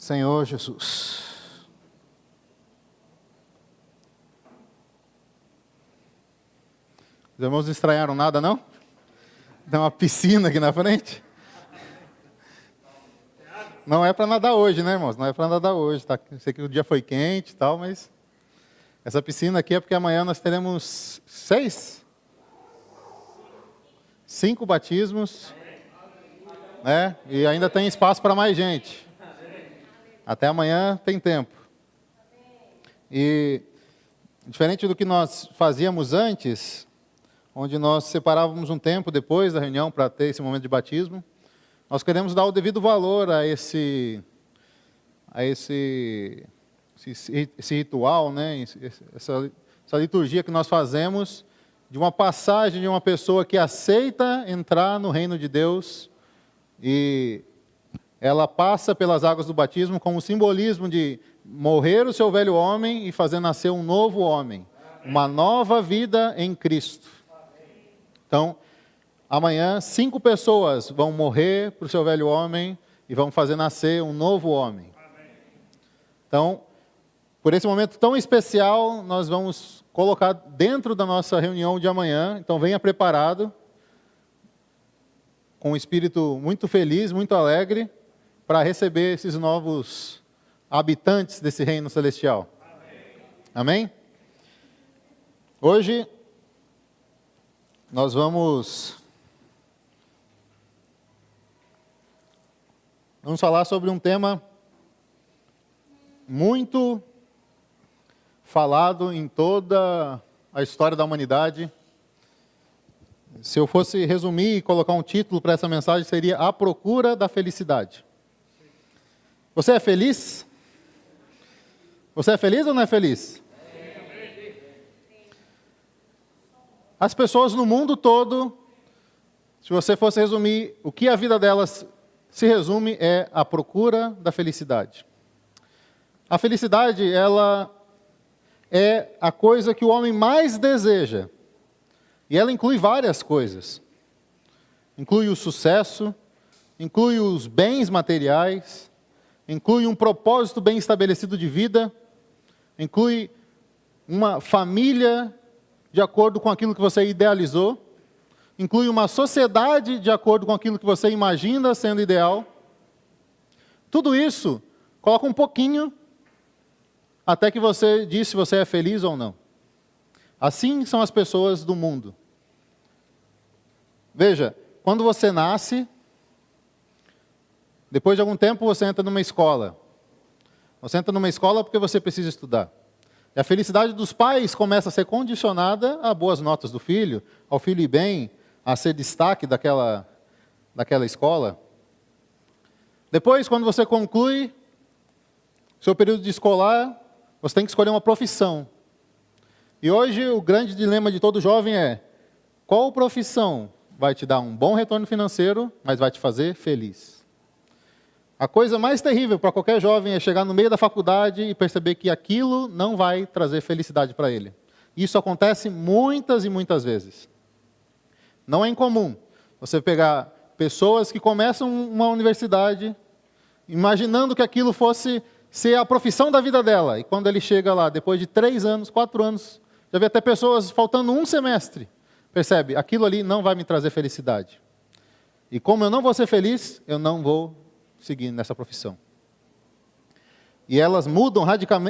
Senhor Jesus. Os irmãos não estranharam nada, não? Tem uma piscina aqui na frente. Não é para nadar hoje, né, irmãos? Não é para nadar hoje. Tá? Eu sei que o dia foi quente e tal, mas essa piscina aqui é porque amanhã nós teremos 5 batismos, né? E ainda tem espaço para mais gente. Até amanhã tem tempo. E diferente do que nós fazíamos antes, onde nós separávamos um tempo depois da reunião para ter esse momento de batismo, nós queremos dar o devido valor a esse ritual, né? Essa liturgia que nós fazemos de uma passagem de uma pessoa que aceita entrar no reino de Deus e ela passa pelas águas do batismo como simbolismo de morrer o seu velho homem e fazer nascer um novo homem, uma nova vida em Cristo. Então, amanhã 5 pessoas vão morrer para o seu velho homem e vão fazer nascer um novo homem. Então, por esse momento tão especial, nós vamos colocar dentro da nossa reunião de amanhã. Então, venha preparado, com um espírito muito feliz, muito alegre, para receber esses novos habitantes desse reino celestial. Amém? Hoje, nós vamos falar sobre um tema muito falado em toda a história da humanidade. Se eu fosse resumir e colocar um título para essa mensagem, seria A Procura da Felicidade. Você é feliz? Você é feliz ou não é feliz? As pessoas no mundo todo, se você fosse resumir o que a vida delas se resume, é a procura da felicidade. A felicidade, ela é a coisa que o homem mais deseja. E ela inclui várias coisas. Inclui o sucesso, inclui os bens materiais, inclui um propósito bem estabelecido de vida, inclui uma família de acordo com aquilo que você idealizou, inclui uma sociedade de acordo com aquilo que você imagina sendo ideal. Tudo isso coloca um pouquinho até que você diz se você é feliz ou não. Assim são as pessoas do mundo. Veja, quando você nasce, depois de algum tempo você entra numa escola. Você entra numa escola porque você precisa estudar. E a felicidade dos pais começa a ser condicionada a boas notas do filho, ao filho ir bem, a ser destaque daquela escola. Depois, quando você conclui seu período de escolar, você tem que escolher uma profissão. E hoje o grande dilema de todo jovem é: qual profissão vai te dar um bom retorno financeiro, mas vai te fazer feliz? A coisa mais terrível para qualquer jovem é chegar no meio da faculdade e perceber que aquilo não vai trazer felicidade para ele. Isso acontece muitas e muitas vezes. Não é incomum você pegar pessoas que começam uma universidade imaginando que aquilo fosse ser a profissão da vida dela. E quando ele chega lá, depois de 3 anos, 4 anos, já vê até pessoas faltando um semestre. Percebe? Aquilo ali não vai me trazer felicidade. E como eu não vou ser feliz, eu não vou seguir nessa profissão. E elas mudam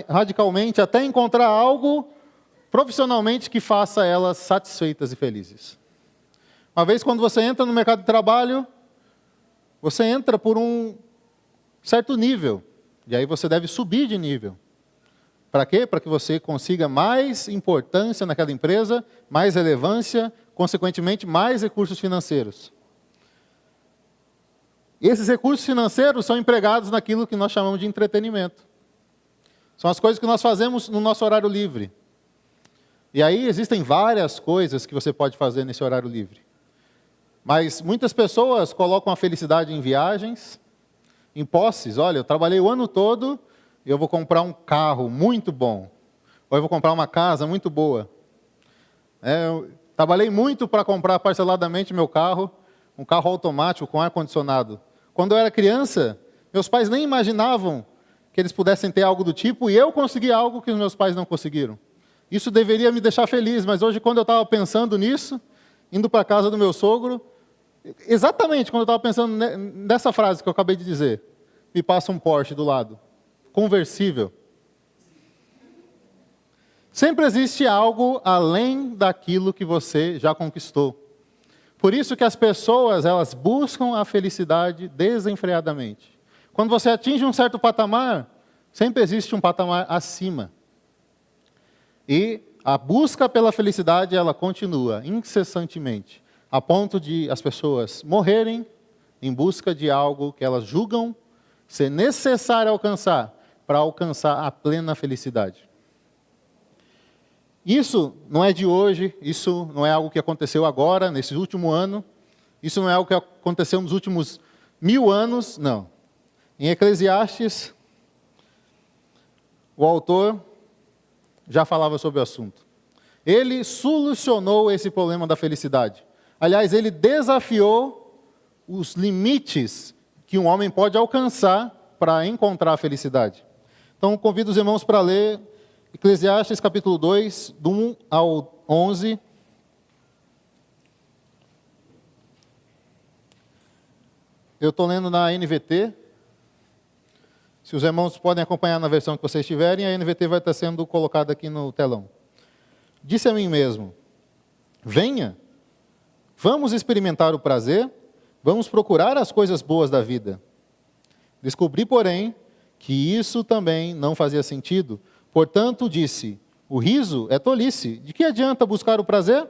radicalmente até encontrar algo profissionalmente que faça elas satisfeitas e felizes. Uma vez quando você entra no mercado de trabalho, você entra por um certo nível. E aí você deve subir de nível. Para quê? Para que você consiga mais importância naquela empresa, mais relevância, consequentemente mais recursos financeiros. E esses recursos financeiros são empregados naquilo que nós chamamos de entretenimento. São as coisas que nós fazemos no nosso horário livre. E aí existem várias coisas que você pode fazer nesse horário livre. Mas muitas pessoas colocam a felicidade em viagens, em posses. Olha, eu trabalhei o ano todo e eu vou comprar um carro muito bom. Ou eu vou comprar uma casa muito boa. Eu trabalhei muito para comprar parceladamente meu carro, um carro automático com ar-condicionado. Quando eu era criança, meus pais nem imaginavam que eles pudessem ter algo do tipo, e eu consegui algo que os meus pais não conseguiram. Isso deveria me deixar feliz, mas hoje, quando eu estava pensando nisso, indo para a casa do meu sogro, exatamente quando eu estava pensando nessa frase que eu acabei de dizer, me passa um Porsche do lado, conversível. Sempre existe algo além daquilo que você já conquistou. Por isso que as pessoas, elas buscam a felicidade desenfreadamente. Quando você atinge um certo patamar, sempre existe um patamar acima. E a busca pela felicidade, ela continua incessantemente, a ponto de as pessoas morrerem em busca de algo que elas julgam ser necessário alcançar para alcançar a plena felicidade. Isso não é de hoje, isso não é algo que aconteceu agora, nesse último ano, isso não é algo que aconteceu nos últimos 1000 anos, não. Em Eclesiastes, o autor já falava sobre o assunto. Ele solucionou esse problema da felicidade. Aliás, ele desafiou os limites que um homem pode alcançar para encontrar a felicidade. Então, convido os irmãos para ler Eclesiastes capítulo 2, do 1 ao 11. Eu estou lendo na NVT. Se os irmãos podem acompanhar na versão que vocês tiverem, a NVT vai estar sendo colocada aqui no telão. Disse a mim mesmo: venha, vamos experimentar o prazer, vamos procurar as coisas boas da vida. Descobri, porém, que isso também não fazia sentido. Portanto, disse: o riso é tolice. De que adianta buscar o prazer?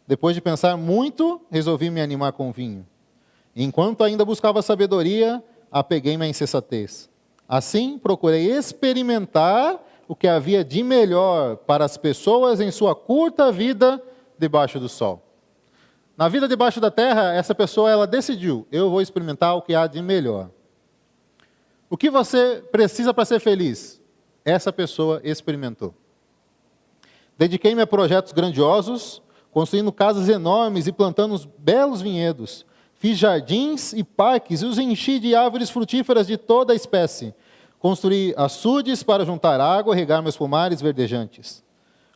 Depois de pensar muito, resolvi me animar com o vinho. Enquanto ainda buscava sabedoria, apeguei-me à insensatez. Assim, procurei experimentar o que havia de melhor para as pessoas em sua curta vida debaixo do sol. Na vida debaixo da terra, essa pessoa ela decidiu: eu vou experimentar o que há de melhor. O que você precisa para ser feliz? Essa pessoa experimentou. Dediquei-me a projetos grandiosos, construindo casas enormes e plantando belos vinhedos. Fiz jardins e parques e os enchi de árvores frutíferas de toda a espécie. Construí açudes para juntar água e regar meus pomares verdejantes.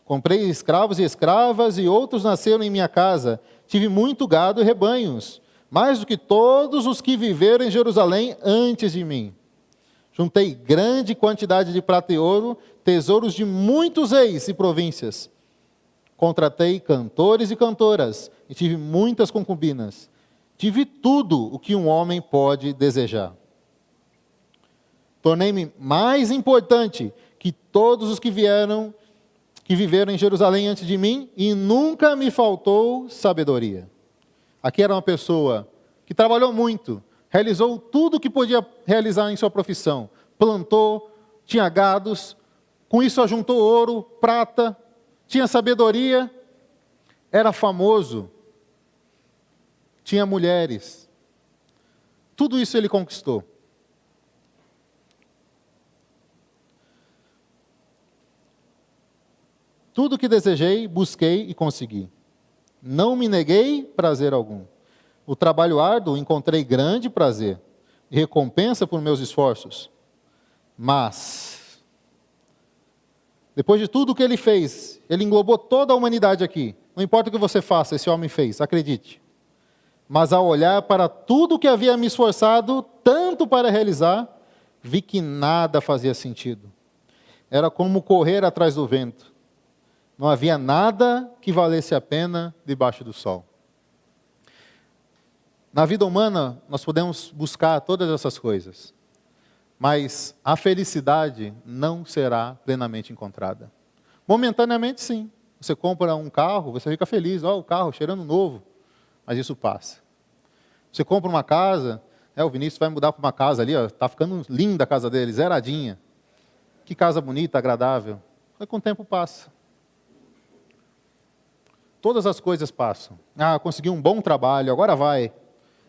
Comprei escravos e escravas e outros nasceram em minha casa. Tive muito gado e rebanhos, mais do que todos os que viveram em Jerusalém antes de mim. Juntei grande quantidade de prata e ouro, tesouros de muitos reis e províncias. Contratei cantores e cantoras, e tive muitas concubinas. Tive tudo o que um homem pode desejar. Tornei-me mais importante que todos os que viveram em Jerusalém antes de mim, e nunca me faltou sabedoria. Aqui era uma pessoa que trabalhou muito, realizou tudo o que podia realizar em sua profissão. Plantou, tinha gados, com isso ajuntou ouro, prata, tinha sabedoria, era famoso, tinha mulheres. Tudo isso ele conquistou. Tudo o que desejei, busquei e consegui. Não me neguei prazer algum. O trabalho árduo encontrei grande prazer e recompensa por meus esforços. Mas, depois de tudo o que ele fez, ele englobou toda a humanidade aqui. Não importa o que você faça, esse homem fez, acredite. Mas ao olhar para tudo o que havia me esforçado tanto para realizar, vi que nada fazia sentido. Era como correr atrás do vento. Não havia nada que valesse a pena debaixo do sol. Na vida humana, nós podemos buscar todas essas coisas, mas a felicidade não será plenamente encontrada. Momentaneamente, sim. Você compra um carro, você fica feliz, o carro cheirando novo, mas isso passa. Você compra uma casa, o Vinícius vai mudar para uma casa ali, está ficando linda a casa dele, zeradinha. Que casa bonita, agradável. Mas com o tempo passa. Todas as coisas passam. Consegui um bom trabalho, agora vai.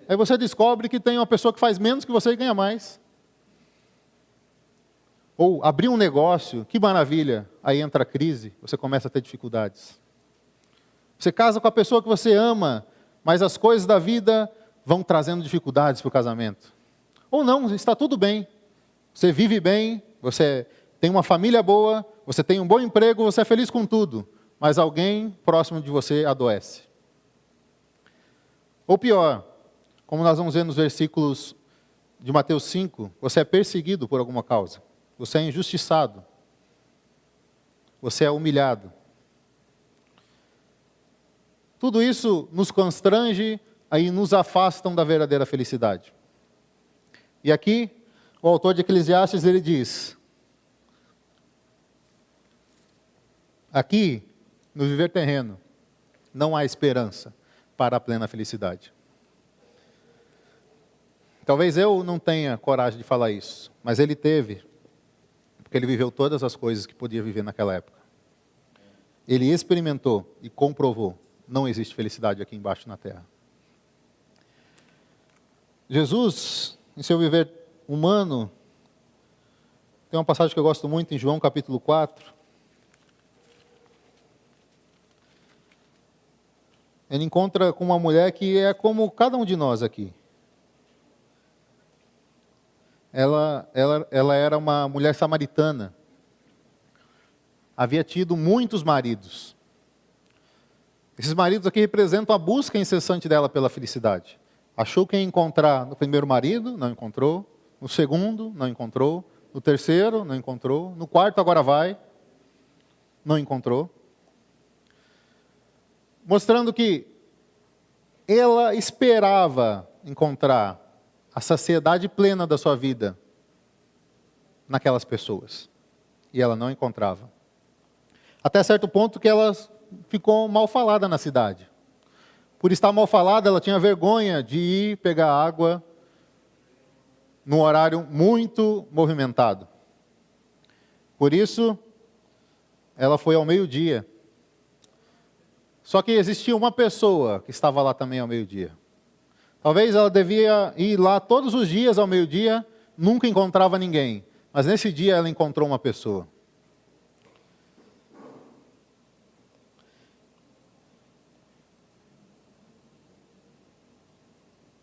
Aí você descobre que tem uma pessoa que faz menos que você e ganha mais. Ou abrir um negócio, que maravilha. Aí entra a crise, você começa a ter dificuldades. Você casa com a pessoa que você ama, mas as coisas da vida vão trazendo dificuldades para o casamento. Ou não, está tudo bem. Você vive bem, você tem uma família boa, você tem um bom emprego, você é feliz com tudo, mas alguém próximo de você adoece. Ou pior, como nós vamos ver nos versículos de Mateus 5, você é perseguido por alguma causa, você é injustiçado, você é humilhado. Tudo isso nos constrange e nos afastam da verdadeira felicidade. E aqui, o autor de Eclesiastes, ele diz: aqui, no viver terreno, não há esperança para a plena felicidade. Talvez eu não tenha coragem de falar isso, mas ele teve, porque ele viveu todas as coisas que podia viver naquela época. Ele experimentou e comprovou: não existe felicidade aqui embaixo na terra. Jesus, em seu viver humano, tem uma passagem que eu gosto muito em João capítulo 4. Ele encontra com uma mulher que é como cada um de nós aqui. Ela era uma mulher samaritana. Havia tido muitos maridos. Esses maridos aqui representam a busca incessante dela pela felicidade. Achou que ia encontrar no primeiro marido, não encontrou. No segundo, não encontrou. No terceiro, não encontrou. No quarto, agora vai. Não encontrou. Mostrando que ela esperava encontrar a saciedade plena da sua vida naquelas pessoas. E ela não encontrava. Até certo ponto que ela ficou mal falada na cidade. Por estar mal falada, ela tinha vergonha de ir pegar água num horário muito movimentado. Por isso, ela foi ao meio-dia. Só que existia uma pessoa que estava lá também ao meio-dia. Talvez ela devia ir lá todos os dias ao meio-dia, nunca encontrava ninguém. Mas nesse dia ela encontrou uma pessoa.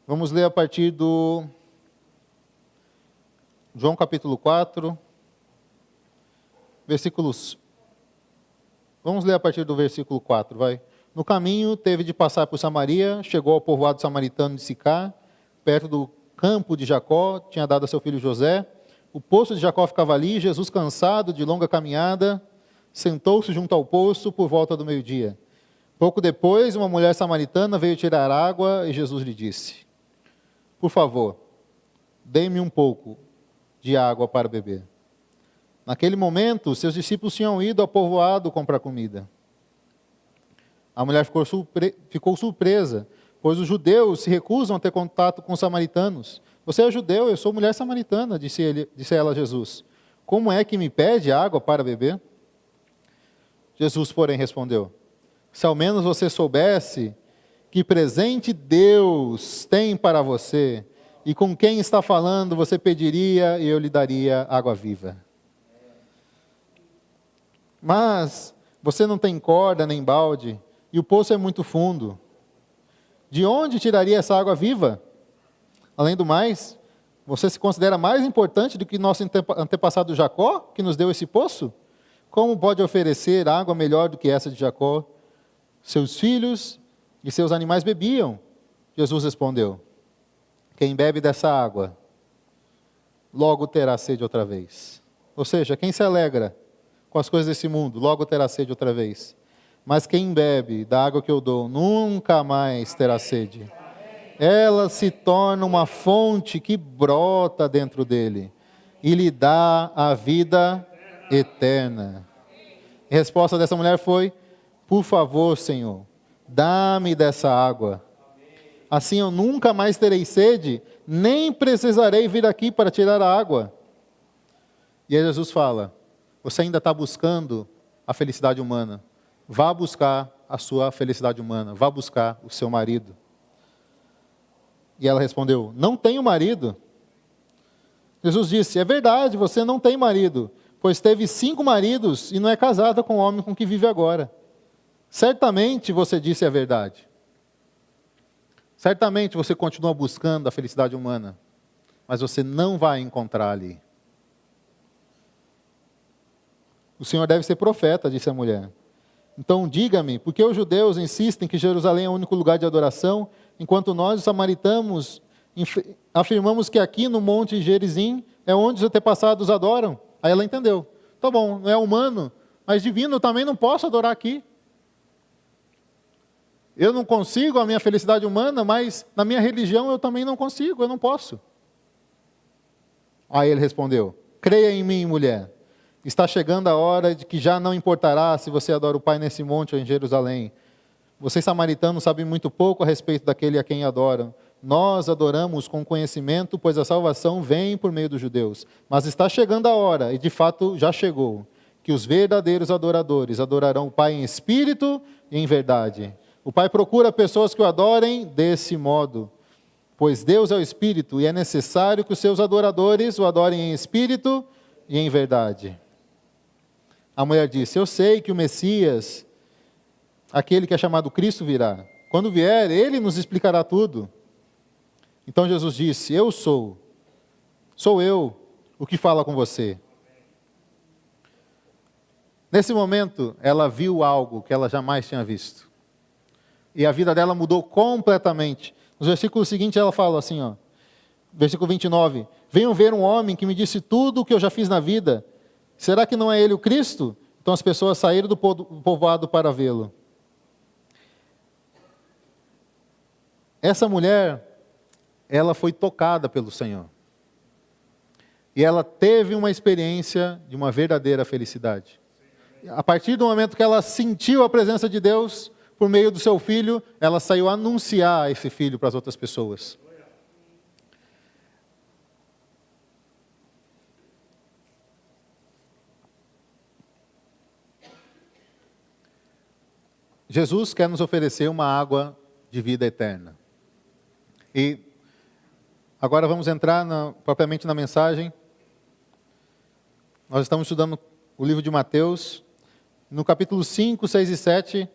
Vamos ler a partir do João capítulo 4, versículos. Vamos ler a partir do versículo 4, vai. No caminho, teve de passar por Samaria, chegou ao povoado samaritano de Sicá, perto do campo de Jacó, tinha dado a seu filho José. O poço de Jacó ficava ali, Jesus, cansado de longa caminhada, sentou-se junto ao poço por volta do meio-dia. Pouco depois, uma mulher samaritana veio tirar água e Jesus lhe disse: por favor, dê-me um pouco de água para beber. Naquele momento, seus discípulos tinham ido ao povoado comprar comida. A mulher ficou surpresa, pois os judeus se recusam a ter contato com os samaritanos. Você é judeu, eu sou mulher samaritana, disse ela a Jesus. Como é que me pede água para beber? Jesus, porém, respondeu: se ao menos você soubesse que presente Deus tem para você, e com quem está falando, você pediria e eu lhe daria água viva. Mas você não tem corda nem balde, e o poço é muito fundo. De onde tiraria essa água viva? Além do mais, você se considera mais importante do que nosso antepassado Jacó, que nos deu esse poço? Como pode oferecer água melhor do que essa de Jacó? Seus filhos e seus animais bebiam. Jesus respondeu: quem bebe dessa água, logo terá sede outra vez. Ou seja, quem se alegra com as coisas desse mundo, logo terá sede outra vez. Mas quem bebe da água que eu dou, nunca mais terá sede. Ela se torna uma fonte que brota dentro dele e lhe dá a vida eterna. A resposta dessa mulher foi: por favor, Senhor, dá-me dessa água. Assim eu nunca mais terei sede, nem precisarei vir aqui para tirar a água. E aí Jesus fala: você ainda está buscando a felicidade humana. Vá buscar a sua felicidade humana. Vá buscar o seu marido. E ela respondeu: não tenho marido. Jesus disse: é verdade, você não tem marido, pois teve 5 maridos e não é casada com o homem com que vive agora. Certamente você disse a verdade. Certamente você continua buscando a felicidade humana, mas você não vai encontrar ali. O senhor deve ser profeta, disse a mulher. Então diga-me, por que os judeus insistem que Jerusalém é o único lugar de adoração, enquanto nós, os samaritanos, afirmamos que aqui no Monte Gerizim é onde os antepassados adoram? Aí ela entendeu. Tá bom, não é humano, mas divino eu também não posso adorar aqui. Eu não consigo a minha felicidade humana, mas na minha religião eu também não consigo, eu não posso. Aí ele respondeu, creia em mim, mulher. Está chegando a hora de que já não importará se você adora o Pai nesse monte ou em Jerusalém. Vocês samaritanos sabem muito pouco a respeito daquele a quem adoram. Nós adoramos com conhecimento, pois a salvação vem por meio dos judeus. Mas está chegando a hora, e de fato já chegou, que os verdadeiros adoradores adorarão o Pai em espírito e em verdade. O Pai procura pessoas que o adorem desse modo, pois Deus é o Espírito, e é necessário que os seus adoradores o adorem em espírito e em verdade. A mulher disse, eu sei que o Messias, aquele que é chamado Cristo, virá. Quando vier, ele nos explicará tudo. Então Jesus disse, sou eu o que fala com você. Nesse momento, ela viu algo que ela jamais tinha visto. E a vida dela mudou completamente. No versículo seguinte, ela fala assim, versículo 29, venham ver um homem que me disse tudo o que eu já fiz na vida. Será que não é ele o Cristo? Então as pessoas saíram do povoado para vê-lo. Essa mulher, ela foi tocada pelo Senhor. E ela teve uma experiência de uma verdadeira felicidade. A partir do momento que ela sentiu a presença de Deus, por meio do seu filho, ela saiu a anunciar esse filho para as outras pessoas. Jesus quer nos oferecer uma água de vida eterna. E agora vamos entrar propriamente na mensagem. Nós estamos estudando o livro de Mateus. No capítulo 5, 6 e 7,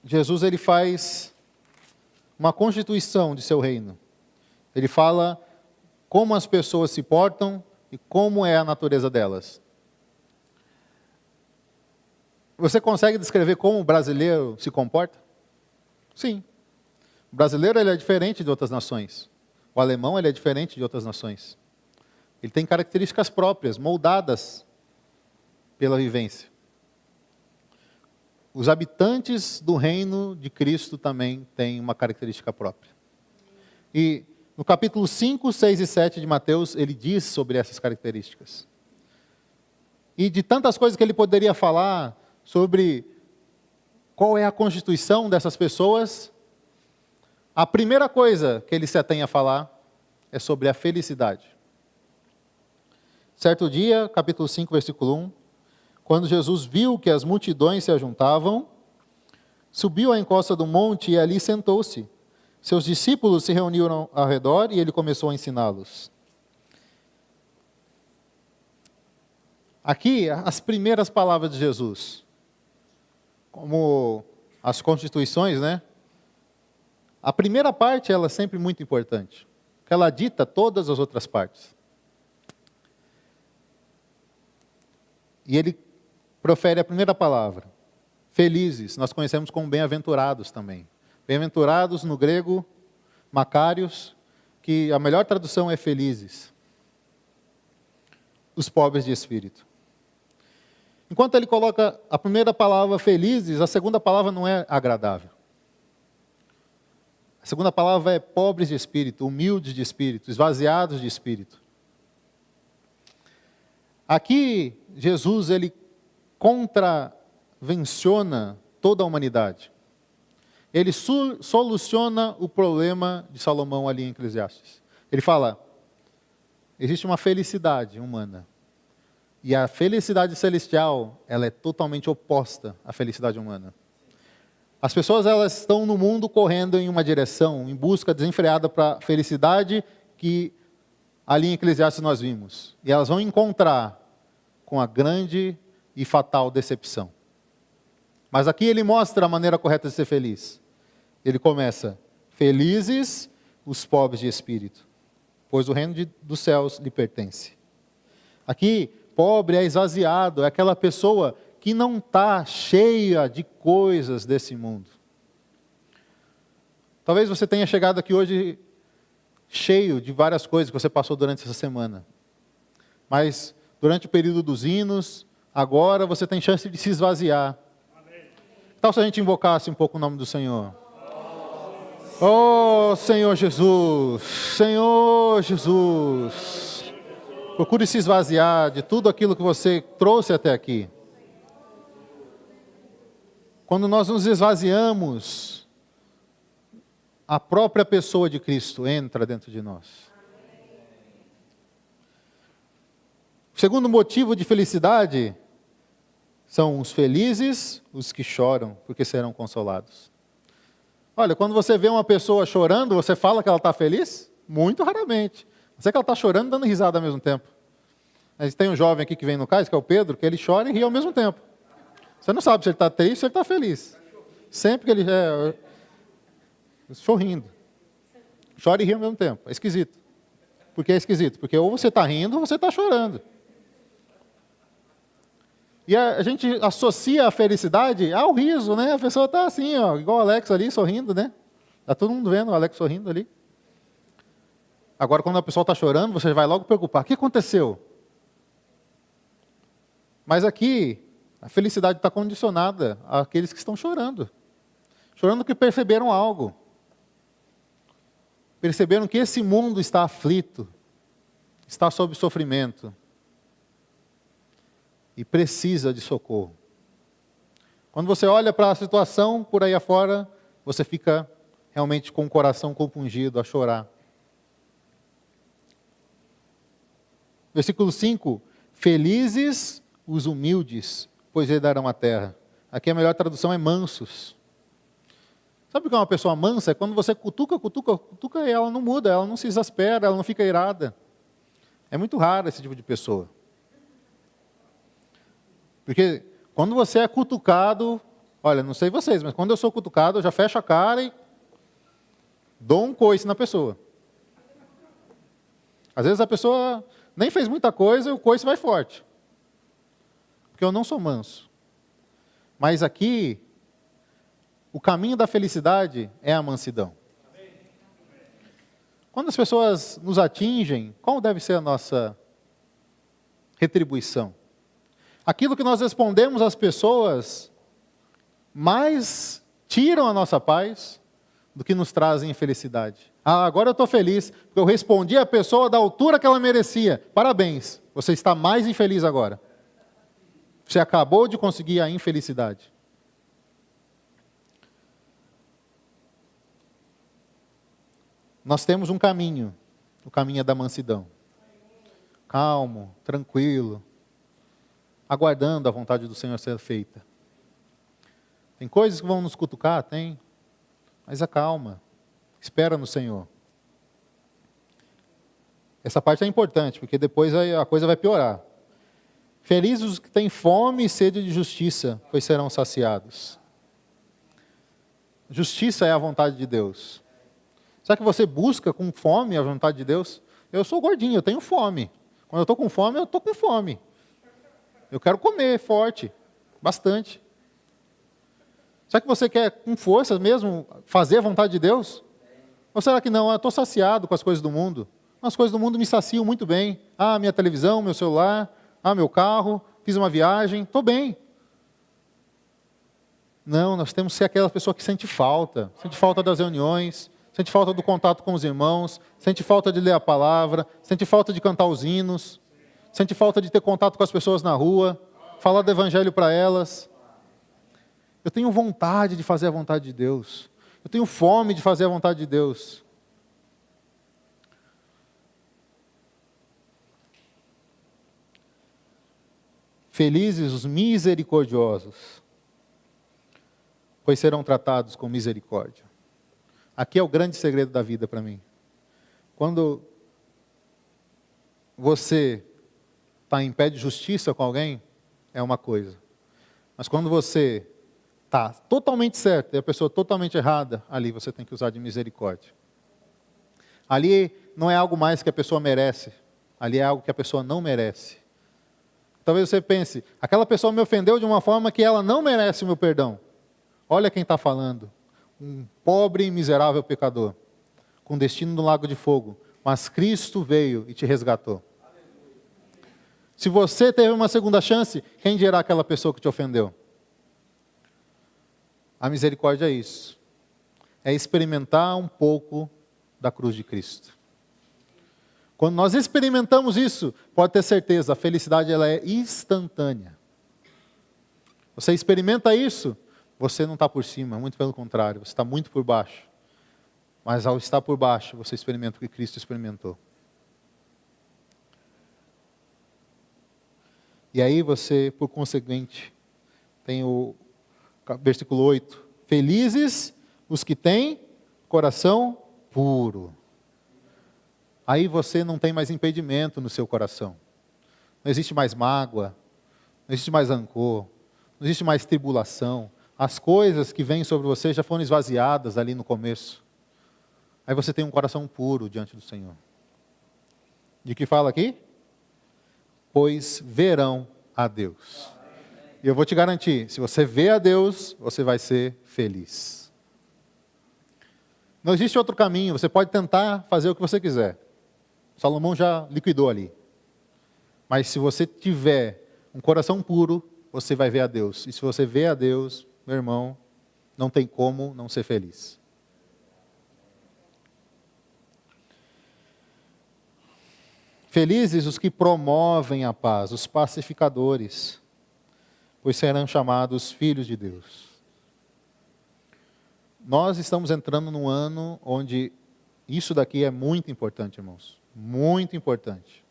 Jesus ele faz uma constituição de seu reino. Ele fala como as pessoas se portam e como é a natureza delas. Você consegue descrever como o brasileiro se comporta? Sim. O brasileiro ele é diferente de outras nações. O alemão ele é diferente de outras nações. Ele tem características próprias, moldadas pela vivência. Os habitantes do reino de Cristo também têm uma característica própria. E no capítulo 5, 6 e 7 de Mateus, ele diz sobre essas características. E de tantas coisas que ele poderia falar sobre qual é a constituição dessas pessoas, a primeira coisa que ele se atém a falar é sobre a felicidade. Certo dia, capítulo 5, versículo 1, quando Jesus viu que as multidões se ajuntavam, subiu à encosta do monte e ali sentou-se. Seus discípulos se reuniram ao redor e ele começou a ensiná-los. Aqui, as primeiras palavras de Jesus, como as constituições, né? A primeira parte, ela é sempre muito importante, porque ela dita todas as outras partes. E ele profere a primeira palavra, felizes, nós conhecemos como bem-aventurados também. Bem-aventurados no grego, macários, que a melhor tradução é felizes. Os pobres de espírito. Enquanto ele coloca a primeira palavra felizes, a segunda palavra não é agradável. A segunda palavra é pobres de espírito, humildes de espírito, esvaziados de espírito. Aqui, Jesus, ele contravenciona toda a humanidade. Ele soluciona o problema de Salomão ali em Eclesiastes. Ele fala, existe uma felicidade humana. E a felicidade celestial, ela é totalmente oposta à felicidade humana. As pessoas, elas estão no mundo correndo em uma direção, em busca desenfreada para a felicidade que ali em Eclesiastes nós vimos. E elas vão encontrar com a grande e fatal decepção. Mas aqui ele mostra a maneira correta de ser feliz. Ele começa, felizes os pobres de espírito, pois o reino dos céus lhe pertence. Aqui, pobre é esvaziado, é aquela pessoa que não está cheia de coisas desse mundo. Talvez você tenha chegado aqui hoje cheio de várias coisas que você passou durante essa semana. Mas durante o período dos hinos, agora você tem chance de se esvaziar. Que tal se a gente invocasse um pouco o nome do Senhor? Oh, Senhor Jesus, Senhor Jesus. Procure se esvaziar de tudo aquilo que você trouxe até aqui. Quando nós nos esvaziamos, a própria pessoa de Cristo entra dentro de nós. O segundo motivo de felicidade são os felizes, os que choram, porque serão consolados. Olha, quando você vê uma pessoa chorando, você fala que ela está feliz? Muito raramente. Você que ela está chorando e dando risada ao mesmo tempo. Mas tem um jovem aqui que vem no cais, que é o Pedro, que ele chora e ri ao mesmo tempo. Você não sabe se ele está triste ou se ele está feliz. Sempre que ele sorrindo. Chora e ri ao mesmo tempo. É esquisito. Por que é esquisito? Porque ou você está rindo ou você está chorando. E a gente associa a felicidade ao riso, né? A pessoa está assim, ó, igual o Alex ali, sorrindo, né? Está todo mundo vendo o Alex sorrindo ali. Agora, quando a pessoa está chorando, você vai logo preocupar. O que aconteceu? Mas aqui, a felicidade está condicionada àqueles que estão chorando. Chorando que perceberam algo. Perceberam que esse mundo está aflito, está sob sofrimento e precisa de socorro. Quando você olha para a situação por aí afora, você fica realmente com o coração compungido a chorar. Versículo 5, felizes os humildes, pois herdarão a terra. Aqui a melhor tradução é mansos. Sabe o que é uma pessoa mansa? É quando você cutuca e ela não muda, ela não se exaspera, ela não fica irada. É muito raro esse tipo de pessoa. Porque quando você é cutucado, olha, não sei vocês, mas quando eu sou cutucado, eu já fecho a cara e dou um coice na pessoa. Às vezes a pessoa nem fez muita coisa e o coice vai forte. Porque eu não sou manso. Mas aqui, o caminho da felicidade é a mansidão. Quando as pessoas nos atingem, qual deve ser a nossa retribuição? Aquilo que nós respondemos às pessoas, mais tiram a nossa paz do que nos trazem felicidade. Ah, agora eu estou feliz, porque eu respondi à pessoa da altura que ela merecia. Parabéns, você está mais infeliz agora. Você acabou de conseguir a infelicidade. Nós temos um caminho, o caminho é da mansidão. Calmo, tranquilo, aguardando a vontade do Senhor ser feita. Tem coisas que vão nos cutucar? Tem. Mas acalma, espera no Senhor. Essa parte é importante, porque depois a coisa vai piorar. Felizes os que têm fome e sede de justiça, pois serão saciados. Justiça é a vontade de Deus. Será que você busca com fome a vontade de Deus? Eu sou gordinho, eu tenho fome. Quando eu estou com fome, eu estou com fome. Eu quero comer forte, bastante. Será que você quer com força mesmo fazer a vontade de Deus? Ou será que não? Eu estou saciado com as coisas do mundo. As coisas do mundo me saciam muito bem. Ah, minha televisão, meu celular, meu carro, fiz uma viagem, estou bem. Não, nós temos que ser aquela pessoa que sente falta das reuniões, sente falta do contato com os irmãos, sente falta de ler a palavra, sente falta de cantar os hinos, sente falta de ter contato com as pessoas na rua, falar do evangelho para elas. Eu tenho vontade de fazer a vontade de Deus. Eu tenho fome de fazer a vontade de Deus. Felizes os misericordiosos, pois serão tratados com misericórdia. Aqui é o grande segredo da vida para mim. Quando você está em pé de justiça com alguém, é uma coisa. Mas quando você está totalmente certo e a pessoa totalmente errada, ali você tem que usar de misericórdia. Ali não é algo mais que a pessoa merece. Ali é algo que a pessoa não merece. Talvez você pense, aquela pessoa me ofendeu de uma forma que ela não merece o meu perdão. Olha quem está falando. Um pobre e miserável pecador, com destino no lago de fogo. Mas Cristo veio e te resgatou. Se você teve uma segunda chance, quem dirá aquela pessoa que te ofendeu? A misericórdia é isso. É experimentar um pouco da cruz de Cristo. Quando nós experimentamos isso, pode ter certeza, a felicidade ela é instantânea. Você experimenta isso, você não está por cima, muito pelo contrário, você está muito por baixo. Mas ao estar por baixo, você experimenta o que Cristo experimentou. E aí você, por conseguinte, tem o versículo 8. Felizes os que têm coração puro. Aí você não tem mais impedimento no seu coração. Não existe mais mágoa, não existe mais rancor, não existe mais tribulação. As coisas que vêm sobre você já foram esvaziadas ali no começo. Aí você tem um coração puro diante do Senhor. De que fala aqui? Pois verão a Deus. E eu vou te garantir, se você vê a Deus, você vai ser feliz. Não existe outro caminho, você pode tentar fazer o que você quiser. Salomão já liquidou ali. Mas se você tiver um coração puro, você vai ver a Deus. E se você vê a Deus, meu irmão, não tem como não ser feliz. Felizes os que promovem a paz, os pacificadores, pois serão chamados filhos de Deus. Nós estamos entrando num ano onde isso daqui é muito importante, irmãos. Muito importante.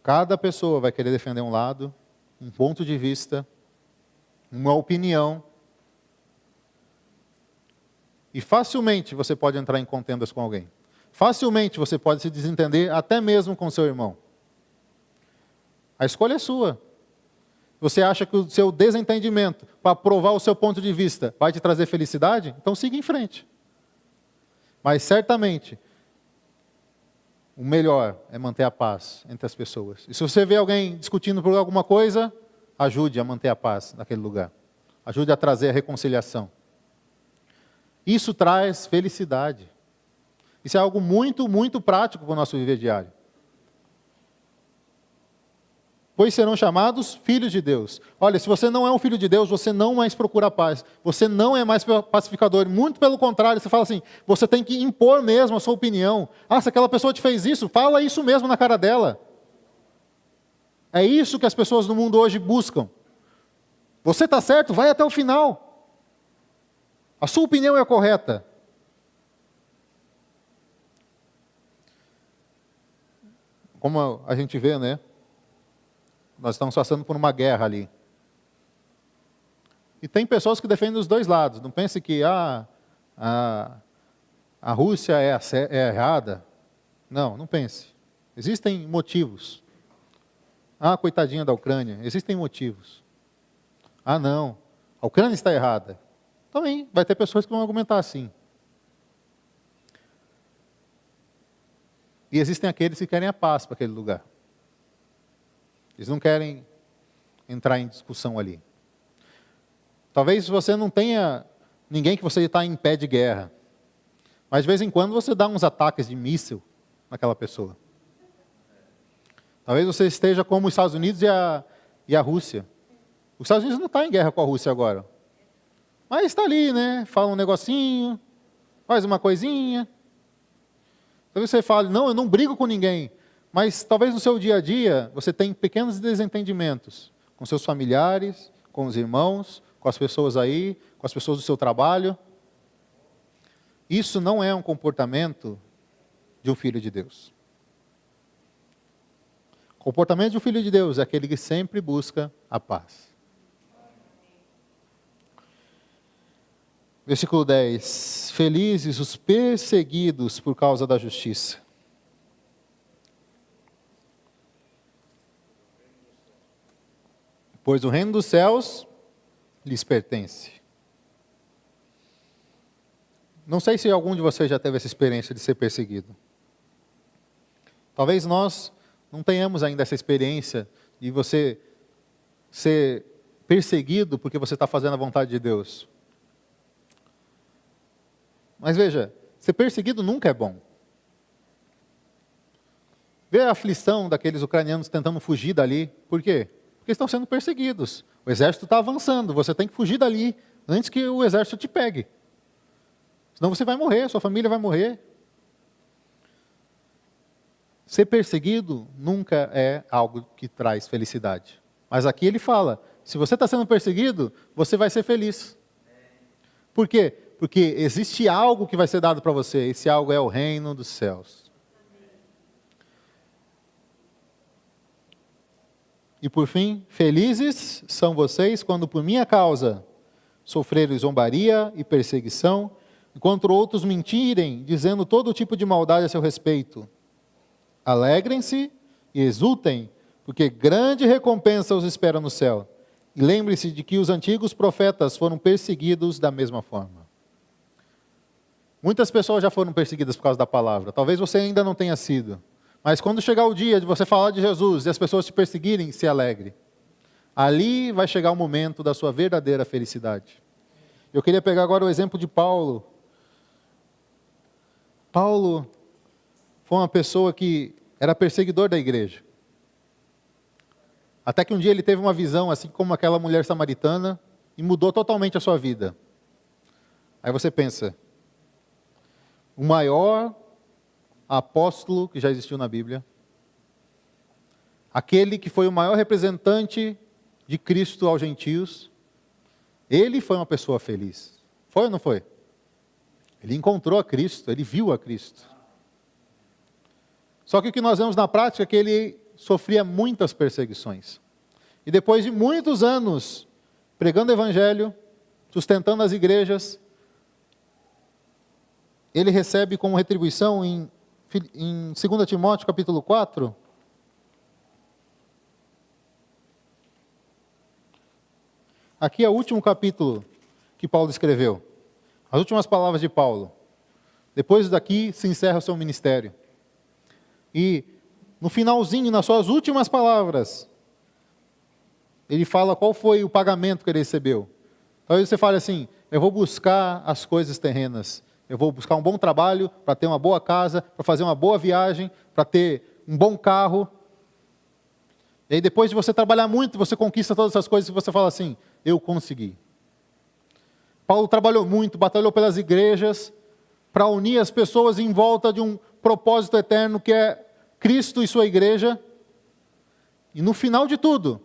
Cada pessoa vai querer defender um lado, um ponto de vista, uma opinião. E facilmente você pode entrar em contendas com alguém. Facilmente você pode se desentender até mesmo com seu irmão. A escolha é sua. Você acha que o seu desentendimento, para provar o seu ponto de vista, vai te trazer felicidade? Então siga em frente. Mas certamente, o melhor é manter a paz entre as pessoas. E se você vê alguém discutindo por alguma coisa, ajude a manter a paz naquele lugar. Ajude a trazer a reconciliação. Isso traz felicidade. Isso é algo muito, muito prático para o nosso viver diário. Pois serão chamados filhos de Deus. Olha, se você não é um filho de Deus, você não mais procura paz. Você não é mais pacificador. Muito pelo contrário, você fala assim, você tem que impor mesmo a sua opinião. Ah, se aquela pessoa te fez isso, fala isso mesmo na cara dela. É isso que as pessoas no mundo hoje buscam. Você está certo, vai até o final. A sua opinião é a correta. Como a gente vê, né? Nós estamos passando por uma guerra ali. E tem pessoas que defendem os dois lados. Não pense que a Rússia é errada. Não, não pense. Existem motivos. Ah, coitadinha da Ucrânia. Existem motivos. Ah, não. A Ucrânia está errada. Também vai ter pessoas que vão argumentar assim. E existem aqueles que querem a paz para aquele lugar. Eles não querem entrar em discussão ali. Talvez você não tenha ninguém que você está em pé de guerra. Mas de vez em quando você dá uns ataques de míssil naquela pessoa. Talvez você esteja como os Estados Unidos e a Rússia. Os Estados Unidos não está em guerra com a Rússia agora. Mas está ali, né? Fala um negocinho, faz uma coisinha. Talvez você fale, não, eu não brigo com ninguém. Mas talvez no seu dia a dia você tenha pequenos desentendimentos com seus familiares, com os irmãos, com as pessoas aí, com as pessoas do seu trabalho. Isso não é um comportamento de um filho de Deus. O comportamento de um filho de Deus é aquele que sempre busca a paz. Versículo 10. Felizes os perseguidos por causa da justiça. Pois o reino dos céus lhes pertence. Não sei se algum de vocês já teve essa experiência de ser perseguido. Talvez nós não tenhamos ainda essa experiência de você ser perseguido porque você está fazendo a vontade de Deus. Mas veja, ser perseguido nunca é bom. Ver a aflição daqueles ucranianos tentando fugir dali. Por quê? Porque estão sendo perseguidos. O exército está avançando, você tem que fugir dali antes que o exército te pegue. Senão você vai morrer, sua família vai morrer. Ser perseguido nunca é algo que traz felicidade. Mas aqui ele fala, se você está sendo perseguido, você vai ser feliz. Por quê? Porque existe algo que vai ser dado para você. Esse algo é o reino dos céus. E por fim, felizes são vocês quando por minha causa sofrerem zombaria e perseguição, enquanto outros mentirem, dizendo todo tipo de maldade a seu respeito. Alegrem-se e exultem, porque grande recompensa os espera no céu. E lembre-se de que os antigos profetas foram perseguidos da mesma forma. Muitas pessoas já foram perseguidas por causa da palavra. Talvez você ainda não tenha sido. Mas quando chegar o dia de você falar de Jesus e as pessoas te perseguirem, se alegre. Ali vai chegar o momento da sua verdadeira felicidade. Eu queria pegar agora o exemplo de Paulo. Paulo foi uma pessoa que era perseguidor da igreja. Até que um dia ele teve uma visão, assim como aquela mulher samaritana, e mudou totalmente a sua vida. Aí você pensa, o maior apóstolo que já existiu na Bíblia, aquele que foi o maior representante de Cristo aos gentios, ele foi uma pessoa feliz. Foi ou não foi? Ele encontrou a Cristo, ele viu a Cristo. Só que o que nós vemos na prática é que ele sofria muitas perseguições. E depois de muitos anos pregando o evangelho, sustentando as igrejas, ele recebe como retribuição em 2 Timóteo capítulo 4, aqui é o último capítulo que Paulo escreveu. As últimas palavras de Paulo. Depois daqui se encerra o seu ministério. E no finalzinho, nas suas últimas palavras, ele fala qual foi o pagamento que ele recebeu. Talvez você fale assim, eu vou buscar as coisas terrenas. Eu vou buscar um bom trabalho, para ter uma boa casa, para fazer uma boa viagem, para ter um bom carro. E aí depois de você trabalhar muito, você conquista todas essas coisas e você fala assim, eu consegui. Paulo trabalhou muito, batalhou pelas igrejas, para unir as pessoas em volta de um propósito eterno que é Cristo e sua igreja. E no final de tudo,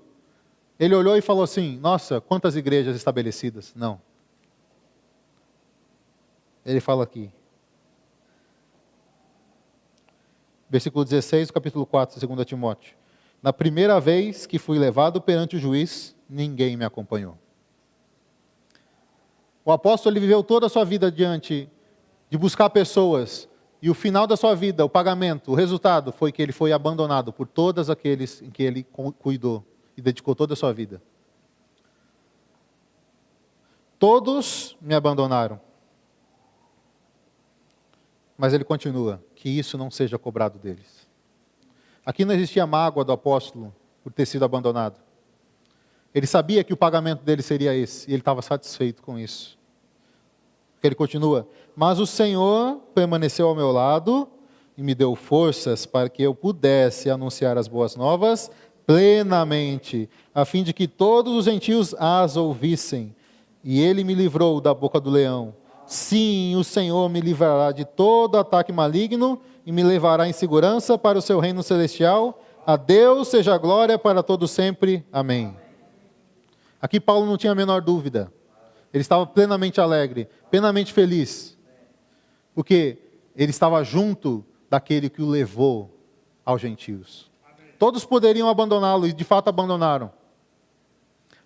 ele olhou e falou assim, nossa, quantas igrejas estabelecidas. Não. Ele fala aqui. Versículo 16, do capítulo 4, 2 Timóteo. Na primeira vez que fui levado perante o juiz, ninguém me acompanhou. O apóstolo ele viveu toda a sua vida diante de buscar pessoas, e o final da sua vida, o pagamento, o resultado foi que ele foi abandonado por todos aqueles em que ele cuidou e dedicou toda a sua vida. Todos me abandonaram. Mas ele continua, que isso não seja cobrado deles. Aqui não existia mágoa do apóstolo por ter sido abandonado. Ele sabia que o pagamento dele seria esse, e ele estava satisfeito com isso. Ele continua, mas o Senhor permaneceu ao meu lado e me deu forças para que eu pudesse anunciar as boas novas plenamente, a fim de que todos os gentios as ouvissem. E ele me livrou da boca do leão. Sim, o Senhor me livrará de todo ataque maligno e me levará em segurança para o seu reino celestial. A Deus seja a glória para todo sempre. Amém. Aqui Paulo não tinha a menor dúvida. Ele estava plenamente alegre, plenamente feliz. Porque ele estava junto daquele que o levou aos gentios. Todos poderiam abandoná-lo e de fato abandonaram.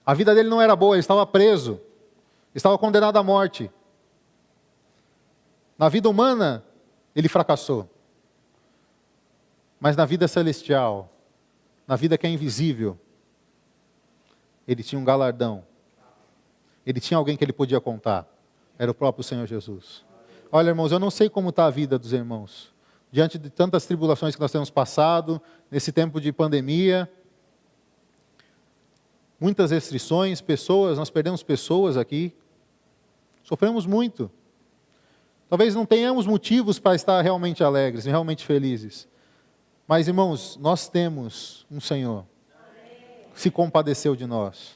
A vida dele não era boa, ele estava preso. Estava condenado à morte. Na vida humana, ele fracassou. Mas na vida celestial, na vida que é invisível, ele tinha um galardão. Ele tinha alguém que ele podia contar. Era o próprio Senhor Jesus. Olha, irmãos, eu não sei como está a vida dos irmãos. diante de tantas tribulações que nós temos passado, nesse tempo de pandemia, muitas restrições, nós perdemos pessoas aqui, sofremos muito. Talvez não tenhamos motivos para estar realmente alegres, realmente felizes. Mas, irmãos, nós temos um Senhor que se compadeceu de nós.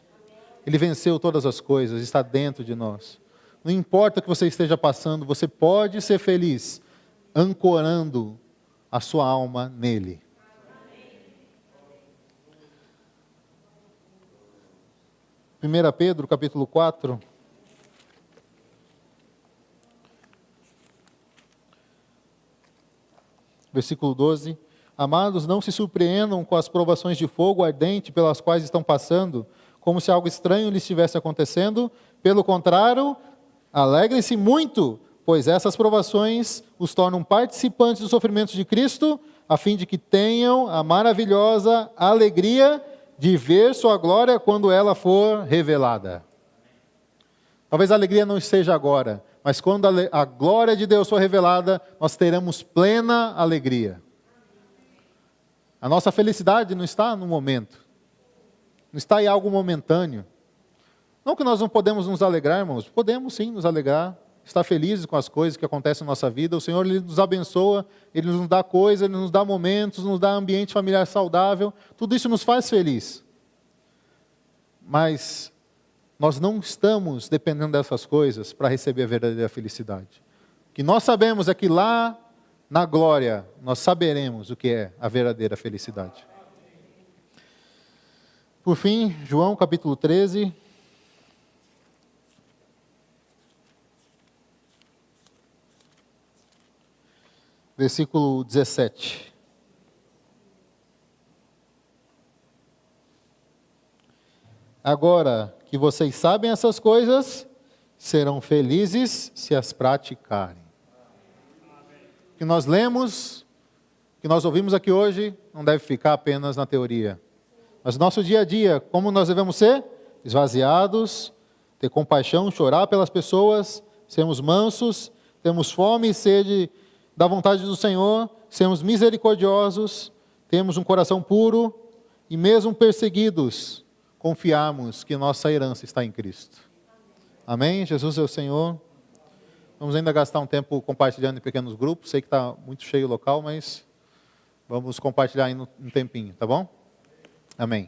Ele venceu todas as coisas, está dentro de nós. Não importa o que você esteja passando, você pode ser feliz, ancorando a sua alma nele. Primeira Pedro, capítulo 4. Versículo 12. Amados, não se surpreendam com as provações de fogo ardente pelas quais estão passando, como se algo estranho lhes estivesse acontecendo. Pelo contrário, alegrem-se muito, pois essas provações os tornam participantes dos sofrimentos de Cristo, a fim de que tenham a maravilhosa alegria de ver sua glória quando ela for revelada. Talvez a alegria não esteja agora, mas quando a glória de Deus for revelada, nós teremos plena alegria. A nossa felicidade não está no momento, não está em algo momentâneo. Não que nós não podemos nos alegrar, irmãos, podemos sim nos alegrar, estar felizes com as coisas que acontecem na nossa vida. O Senhor, Ele nos abençoa, Ele nos dá coisas, Ele nos dá momentos, nos dá ambiente familiar saudável, tudo isso nos faz feliz. Mas nós não estamos dependendo dessas coisas para receber a verdadeira felicidade. O que nós sabemos é que lá na glória nós saberemos o que é a verdadeira felicidade. Por fim, João capítulo 13. Versículo 17. Agora que vocês sabem essas coisas, serão felizes se as praticarem. O que nós lemos, o que nós ouvimos aqui hoje, não deve ficar apenas na teoria. Mas no nosso dia a dia, como nós devemos ser? Esvaziados, ter compaixão, chorar pelas pessoas, sermos mansos, termos fome e sede da vontade do Senhor, sermos misericordiosos, temos um coração puro e mesmo perseguidos, confiarmos que nossa herança está em Cristo. Amém? Jesus é o Senhor. Vamos ainda gastar um tempo compartilhando em pequenos grupos. Sei que está muito cheio o local, mas vamos compartilhar aí um tempinho, tá bom? Amém.